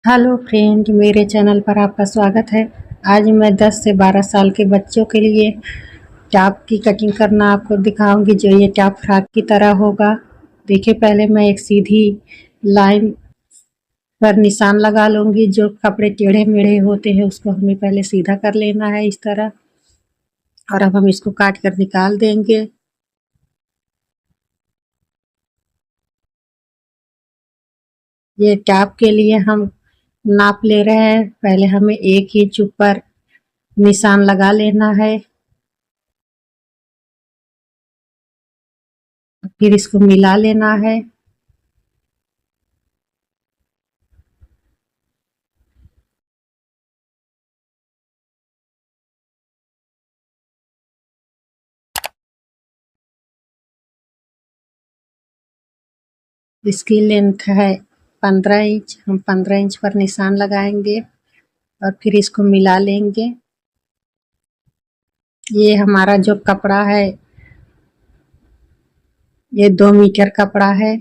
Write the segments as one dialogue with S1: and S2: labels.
S1: Hello friend, मेरे channel पर आपका स्वागत है। आज मैं 10 से 12 साल के बच्चों के लिए टॉप की कटिंग करना आपको दिखाऊंगी, जो ये टॉप फ्रॉक की तरह होगा। देखिए, पहले मैं एक सीधी लाइन पर निशान लगा लूंगी। जो कपड़े टेढ़े मेढ़े होते हैं उसको हमें पहले सीधा कर लेना है इस तरह। और अब हम इसको काट कर निकाल देंगे। ये टॉप के लिए हम नाप ले रहे हैं। पहले हमें 1 इंच ऊपर निशान लगा लेना है, फिर इसको मिला लेना है। इसकी लेंथ है 15 इंच। हम 15 इंच पर निशान लगाएंगे और फिर इसको मिला लेंगे। ये हमारा जो कपड़ा है, ये 2 मीटर कपड़ा है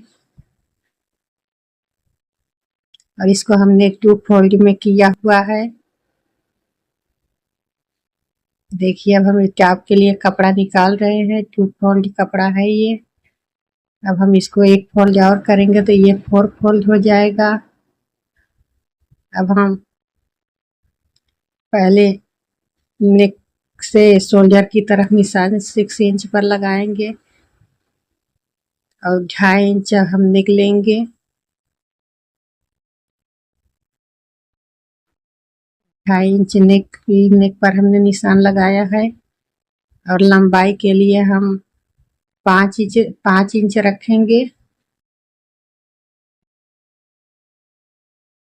S1: और इसको हमने 2 फोल्ड में किया हुआ है। देखिए, अब हम टॉप के लिए कपड़ा निकाल रहे हैं। 2 फोल्ड कपड़ा है ये। अब हम इसको 1 फोल्ड और करेंगे तो ये 4 फोल्ड हो जाएगा। अब हम पहले नेक से शोल्डर की तरफ निशान 6 इंच पर लगाएंगे और 2.5 इंच हम निकलेंगे। 2.5 इंच नेक पर हमने निशान लगाया है। और लंबाई के लिए हम 5 इंच रखेंगे।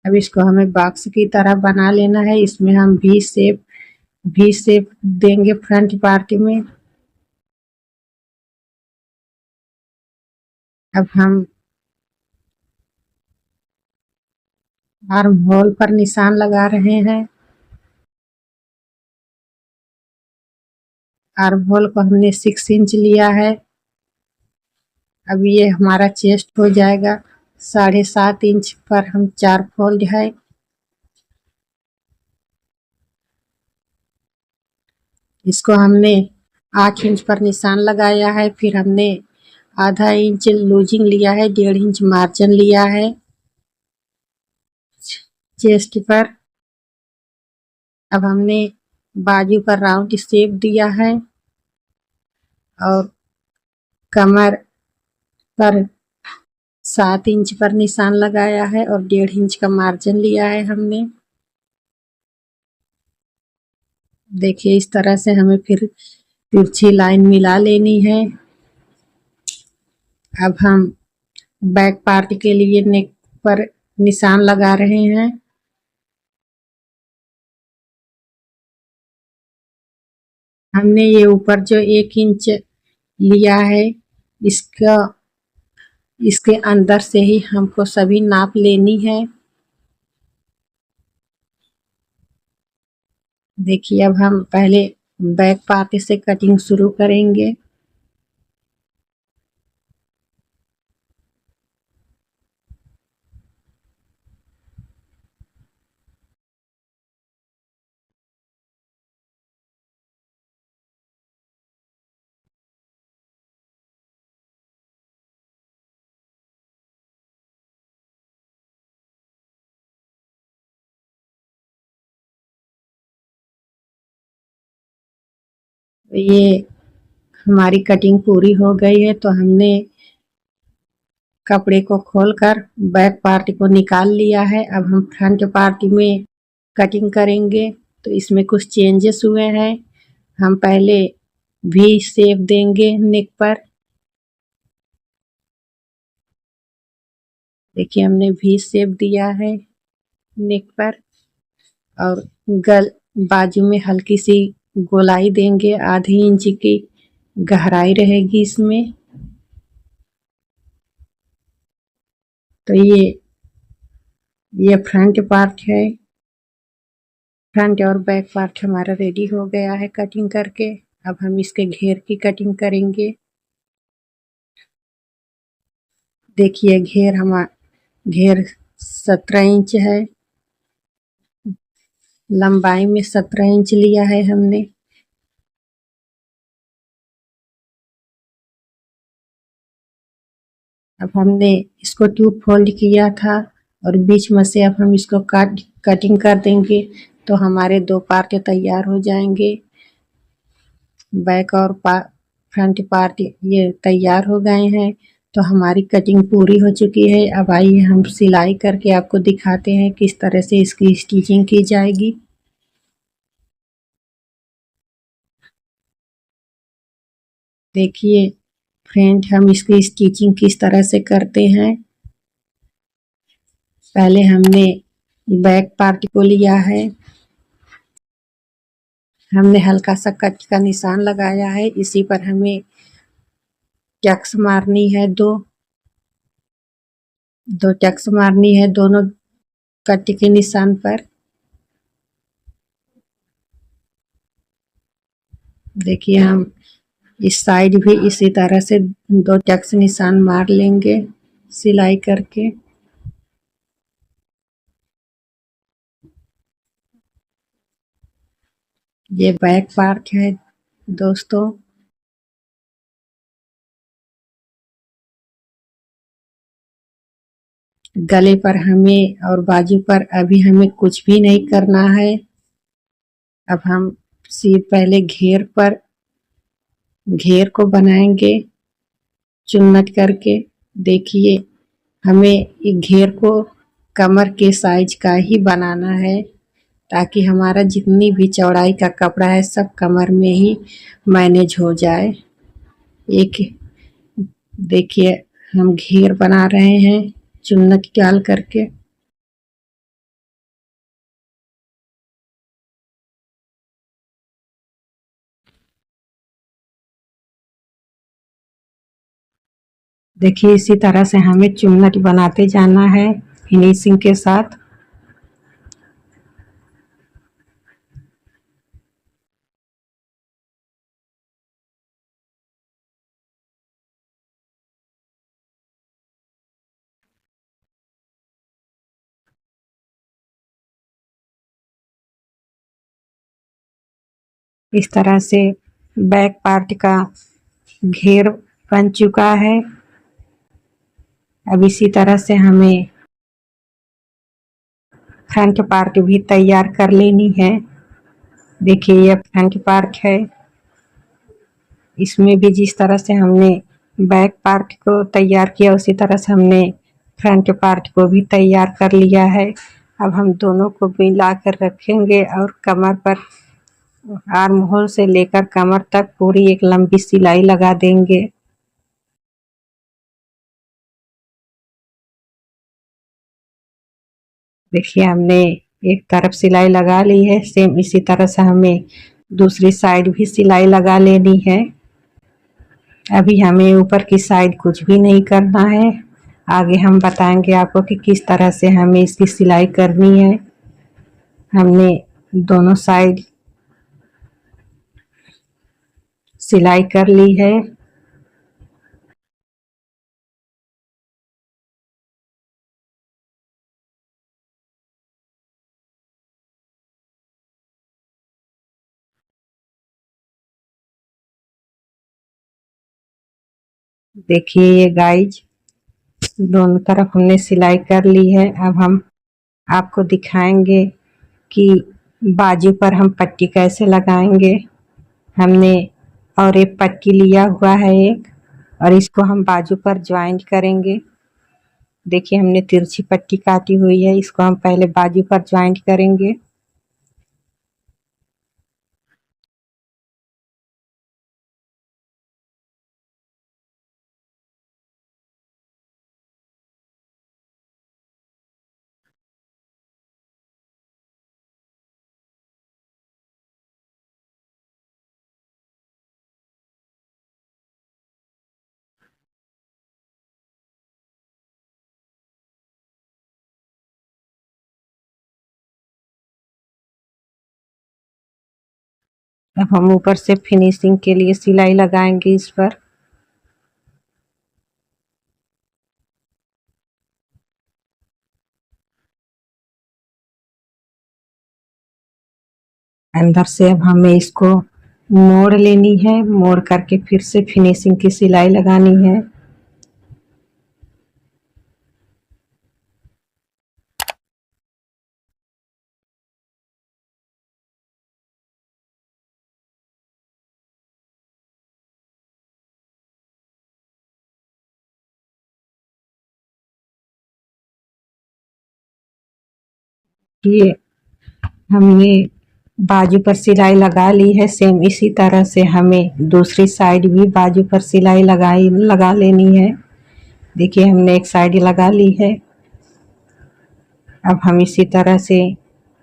S1: अब इसको हमें बॉक्स की तरह बना लेना है। इसमें हम वी शेप देंगे फ्रंट पार्ट में। अब हम आर्म होल पर निशान लगा रहे हैं। आर्म होल को हमने 6 इंच लिया है। अब ये हमारा चेस्ट हो जाएगा। 7.5 इंच पर हम 4 फोल्ड है। इसको हमने 8 इंच पर निशान लगाया है। फिर हमने आधा इंच लूजिंग लिया है, 1.5 इंच मार्जिन लिया है चेस्ट पर। अब हमने बाजू पर राउंड शेप दिया है और कमर पर 7 इंच पर निशान लगाया है और 1.5 इंच का मार्जिन लिया है हमने। देखिए, इस तरह से हमें फिर तिरछी लाइन मिला लेनी है। अब हम बैक पार्ट के लिए नेक पर निशान लगा रहे हैं। हमने ये ऊपर जो 1 इंच लिया है, इसका इसके अंदर से ही हमको सभी नाप लेनी है। देखिए, अब हम पहले बैक पार्ट से कटिंग शुरू करेंगे। ये हमारी कटिंग पूरी हो गई है, तो हमने कपड़े को खोलकर बैक पार्ट को निकाल लिया है। अब हम फ्रंट पार्ट में कटिंग करेंगे। तो इसमें कुछ चेंजेस हुए हैं। हम पहले वी शेप देंगे नेक पर। देखिए, हमने वी शेप दिया है नेक पर। और गल बाजू में हल्की सी गोलाई देंगे, आधी इंच की गहराई रहेगी इसमें। तो ये फ्रंट पार्ट है। फ्रंट और बैक पार्ट हमारा रेडी हो गया है कटिंग करके। अब हम इसके घेर की कटिंग करेंगे। देखिए, घेर 17 इंच है। लंबाई में 17 इंच लिया है हमने। अब हमने इसको ट्यूब फोल्ड किया था और बीच में से अब हम इसको कटिंग कर देंगे तो हमारे 2 पार्ट तैयार हो जाएंगे। बैक और फ्रंट पार्ट ये तैयार हो गए हैं तो हमारी कटिंग पूरी हो चुकी है। अब आइए हम सिलाई करके आपको दिखाते हैं किस तरह से इसकी स्टिचिंग की जाएगी। देखिए फ्रेंड, हम इसकी स्टिचिंग किस तरह से करते हैं। पहले हमने बैक पार्ट को लिया है, हमने हल्का सा कट का निशान लगाया है, इसी पर हमें टक्स मारनी है, दो टक्स मारनी है दोनों कट के निशान पर। देखिए हम इस साइड भी इसी तरह से 2 टक्स निशान मार लेंगे सिलाई करके। ये बैक पार्ट है दोस्तों। गले पर हमें और बाजू पर अभी हमें कुछ भी नहीं करना है। अब हम पहले घेर को बनाएंगे चुन्नट करके। देखिए हमें एक घेर को कमर के साइज का ही बनाना है ताकि हमारा जितनी भी चौड़ाई का कपड़ा है सब कमर में ही मैनेज हो जाए। एक देखिए हम घेर बना रहे हैं चुन्नट डाल करके। देखिए इसी तरह से हमें चुन्नट बनाते जाना है फिनिशिंग के साथ। इस तरह से बैक पार्ट का घेर बन चुका है। अब इसी तरह से हमें फ्रंट पार्ट भी तैयार कर लेनी है। देखिए यह फ्रंट पार्ट है, इसमें भी जिस तरह से हमने बैक पार्ट को तैयार किया उसी तरह से हमने फ्रंट पार्ट को भी तैयार कर लिया है। अब हम दोनों को मिला कर रखेंगे और कमर पर आर्म होल से लेकर कमर तक पूरी एक लंबी सिलाई लगा देंगे। देखिए हमने एक तरफ सिलाई लगा ली है, सेम इसी तरह से हमें दूसरी साइड भी सिलाई लगा लेनी है। अभी हमें ऊपर की साइड कुछ भी नहीं करना है, आगे हम बताएंगे आपको कि किस तरह से हमें इसकी सिलाई करनी है। हमने दोनों साइड सिलाई कर ली है। देखिए ये गाइज दोनों तरफ हमने सिलाई कर ली है। अब हम आपको दिखाएंगे कि बाजू पर हम पट्टी कैसे लगाएंगे। हमने और एक पट्टी लिया हुआ है एक, और इसको हम बाजू पर ज्वाइंट करेंगे। देखिए हमने तिरछी पट्टी काटी हुई है, इसको हम पहले बाजू पर ज्वाइंट करेंगे। अब हम ऊपर से फिनिशिंग के लिए सिलाई लगाएंगे इस पर। अंदर से अब हमें इसको मोड़ लेनी है, मोड़ करके फिर से फिनिशिंग की सिलाई लगानी है। ये हमने बाजू पर सिलाई लगा ली है। सेम इसी तरह से हमें दूसरी साइड भी बाजू पर सिलाई लगा लेनी है। देखिए हमने एक साइड लगा ली है। अब हम इसी तरह से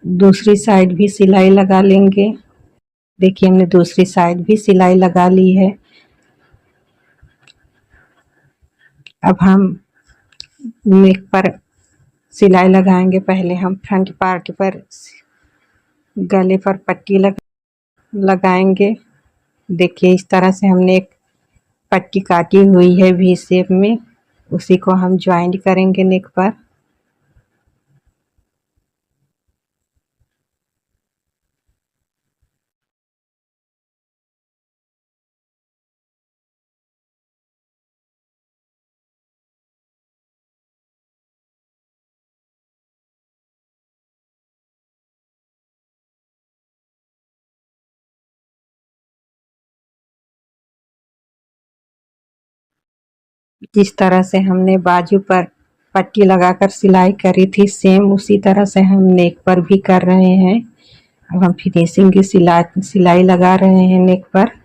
S1: दूसरी साइड भी सिलाई लगा लेंगे। देखिए हमने दूसरी साइड भी सिलाई लगा ली है। अब हम नेक पर सिलाई लगाएंगे। पहले हम फ्रंट पार्ट पर गले पर पट्टी लगाएंगे। देखिए इस तरह से हमने एक पट्टी काटी हुई है वी शेप में, उसी को हम ज्वाइंट करेंगे नेक पर। जिस तरह से हमने बाजू पर पट्टी लगाकर सिलाई करी थी, सेम उसी तरह से हम नेक पर भी कर रहे हैं। अब हम फिनिशिंग की सिलाई लगा रहे हैं नेक पर।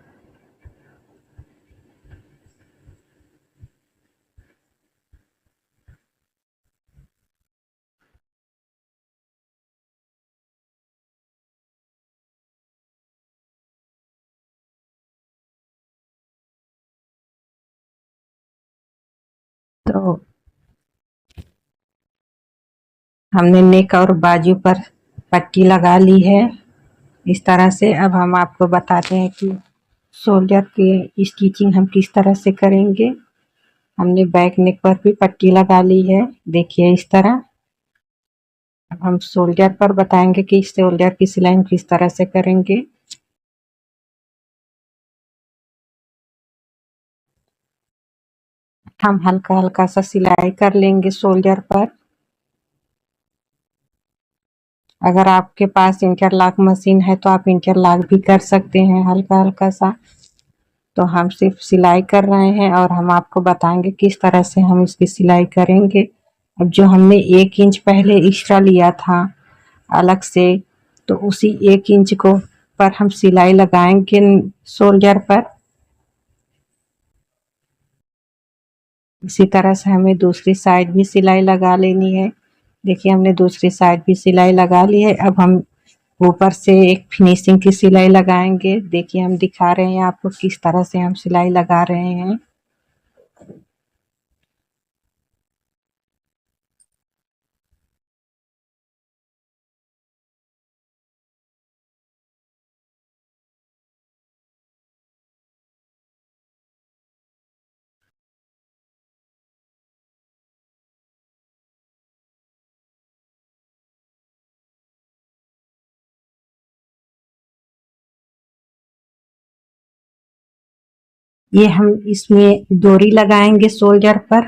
S1: तो हमने नेक और बाजू पर पट्टी लगा ली है इस तरह से। अब हम आपको बताते हैं कि शोल्डर की स्टिचिंग हम किस तरह से करेंगे। हमने बैक नेक पर भी पट्टी लगा ली है, देखिए इस तरह। अब हम शोल्डर पर बताएंगे कि शोल्डर की सिलाई हम किस तरह से करेंगे। हम हल्का हल्का सा सिलाई कर लेंगे शोल्डर पर। अगर आपके पास इंटरलॉक मशीन है तो आप इंटरलॉक भी कर सकते हैं हल्का हल्का सा। तो हम सिर्फ सिलाई कर रहे हैं और हम आपको बताएंगे किस तरह से हम इसकी सिलाई करेंगे। अब जो हमने 1 इंच पहले एक्स्ट्रा लिया था अलग से, तो उसी 1 इंच को पर हम सिलाई लगाएंगे शोल्डर पर। इसी तरह से हमें दूसरी साइड भी सिलाई लगा लेनी है। देखिए हमने दूसरी साइड भी सिलाई लगा ली है। अब हम ऊपर से एक फिनिशिंग की सिलाई लगाएंगे। देखिए हम दिखा रहे हैं आपको किस तरह से हम सिलाई लगा रहे हैं। ये हम इसमें डोरी लगाएंगे शोल्डर पर।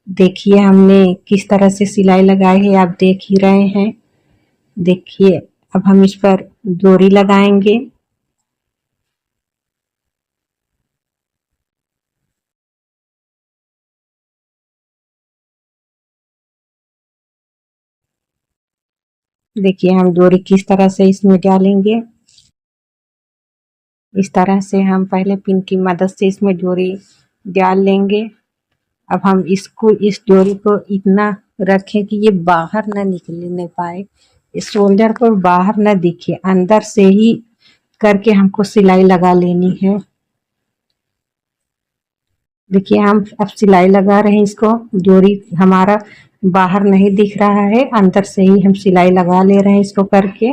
S1: देखिए हमने किस तरह से सिलाई लगाई है, आप देख ही रहे हैं। देखिए अब हम इस पर डोरी लगाएंगे। देखिए हम डोरी किस तरह से इसमें डालेंगे। इस तरह से हम पहले पिन की मदद से इसमें डोरी डाल लेंगे। अब हम इसको इस डोरी को इतना रखें कि ये बाहर ना निकलने पाए, इस शोल्डर पर बाहर ना दिखे, अंदर से ही करके हमको सिलाई लगा लेनी है। देखिए हम अब सिलाई लगा रहे हैं इसको। डोरी हमारा बाहर नहीं दिख रहा है, अंदर से ही हम सिलाई लगा ले रहे हैं इसको करके।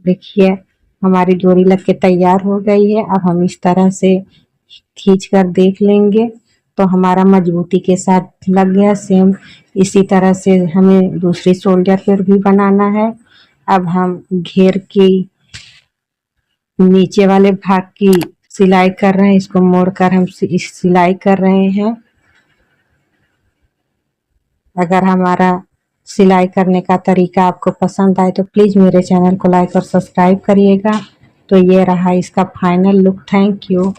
S1: देखिए हमारी डोरी लग के तैयार हो गई है। अब हम इस तरह से खींच कर देख लेंगे। तो हमारा मजबूती के साथ लग गया। सेम इसी तरह से हमें दूसरी शोल्डर पर भी बनाना है। अब हम घेर की नीचे वाले भाग की सिलाई कर रहे हैं, इसको मोड़कर हम सिलाई कर रहे हैं। अगर हमारा सिलाई करने का तरीका आपको पसंद आए तो प्लीज़ मेरे चैनल को लाइक और सब्सक्राइब करिएगा। तो ये रहा इसका फाइनल लुक। Thank you.